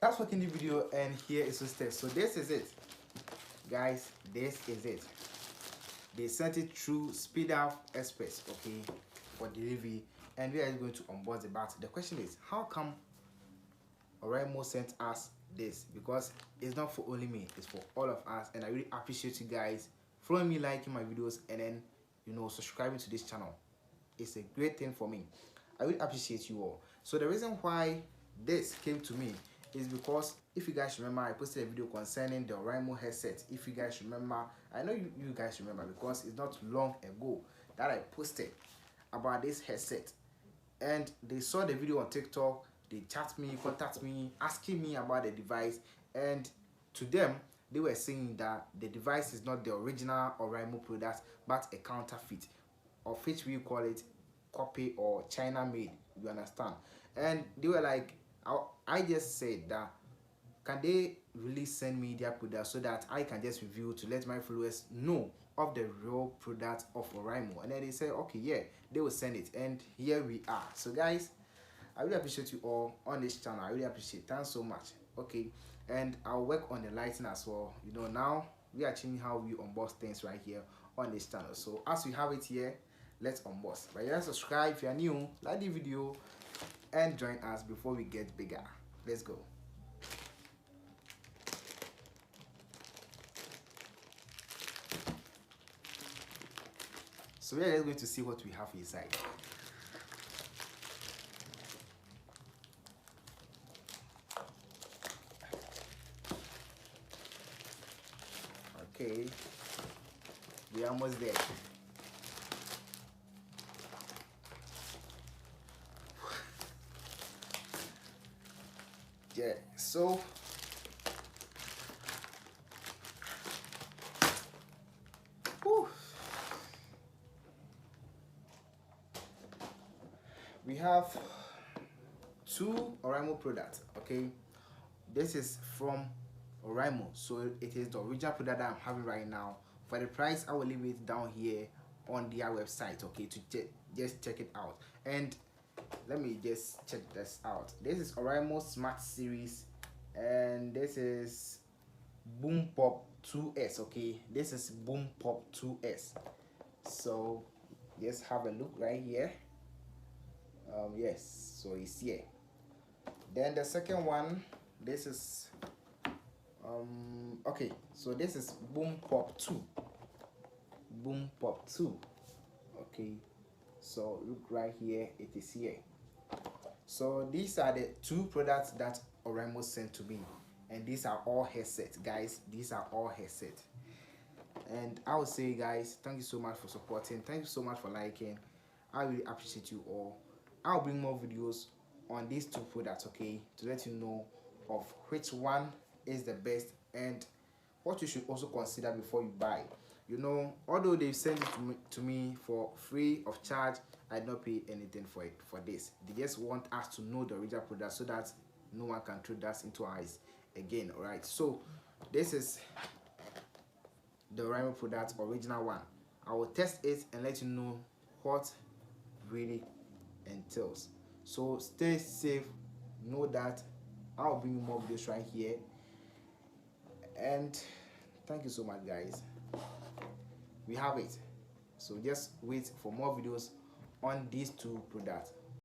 That's working the video, and here is the test. So this is it, guys. This is it. They sent it through Speed Up Express, okay, for delivery, and we are going to unbox the box. The question is, how come Oraimo sent us this? Because it's not for only me, it's for all of us, and I really appreciate you guys following me, liking my videos, and then subscribing to this channel. It's a great thing for me. I really appreciate you all. So the reason why this came to me is because, if you guys remember, I posted a video concerning the Oraimo headset. If you guys remember, I know you guys remember, because it's not long ago that I posted about this headset, and they saw the video on TikTok. They chat me, contact me, asking me about the device, and to them they were saying that the device is not the original Oraimo product but a counterfeit, of which we call it copy or China made, you understand. And they were like, I just said that, can they really send me their product so that I can just review to let my followers know of the real product of Oraimo? And then they said, okay, yeah, they will send it, and here we are. So guys, I really appreciate you all on this channel. I really appreciate it. Thanks so much. Okay, and I'll work on the lighting as well. Now we are changing how we unbox things right here on this channel. So as we have it here, let's unbox. But yeah, subscribe if you are new, like the video, and join us before we get bigger. Let's go. So we are just going to see what we have inside. Okay, we're almost there. Yeah, so we have two Oraimo products. Okay, this is from Oraimo, so it is the original product that I'm having right now. For the price, I will leave it down here on their website, okay, to just check it out. And let me just check this out. This is Oraimo Smart Series, and this is Boom Pop 2S. Okay, this is Boom Pop 2S. So just have a look right here. Yes, so it's here. Then the second one, this is okay, so this is Boom Pop 2. Boom Pop 2. Okay, so look right here, it is here. So these are the two products that Oraimo sent to me, and these are all headsets, guys. These are all headsets. And I would say, guys, thank you so much for supporting. Thank you so much for liking. I really appreciate you all. I'll bring more videos on these two products, okay, to let you know of which one is the best and what you should also consider before you buy. Although they sent it to me for free of charge, I did not pay anything for it, for this. They just want us to know the original product so that no one can throw that into our eyes again. All right, so this is the Oraimo product, original one. I will test it and let you know what really entails. So stay safe. Know that I'll bring you more videos right here, and thank you so much, guys. We have it. So just wait for more videos on these two products.